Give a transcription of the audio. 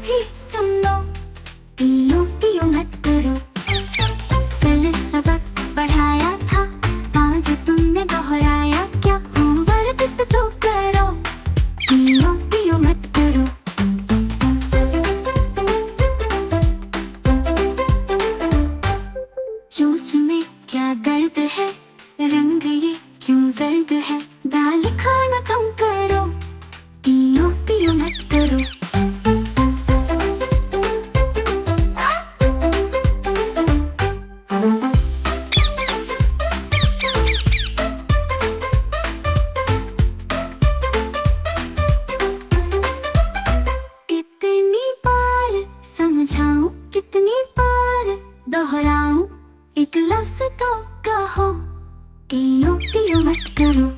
भी सुन लो, पियो पियो मत करो। कल सबक पढ़ाया था, आज तुमने दोहराया क्या? होमवर्क तो करो, पियो पियो मत करो। चोंच में क्या दर्द है, रंग ये क्यों जर्द है? दाल खाना कम करो, पियो पियो मत करो। कितनी बार समझाऊं, कितनी बार दोहराऊं, एक लफ्ज तो कहो, पियो पियो मत करो।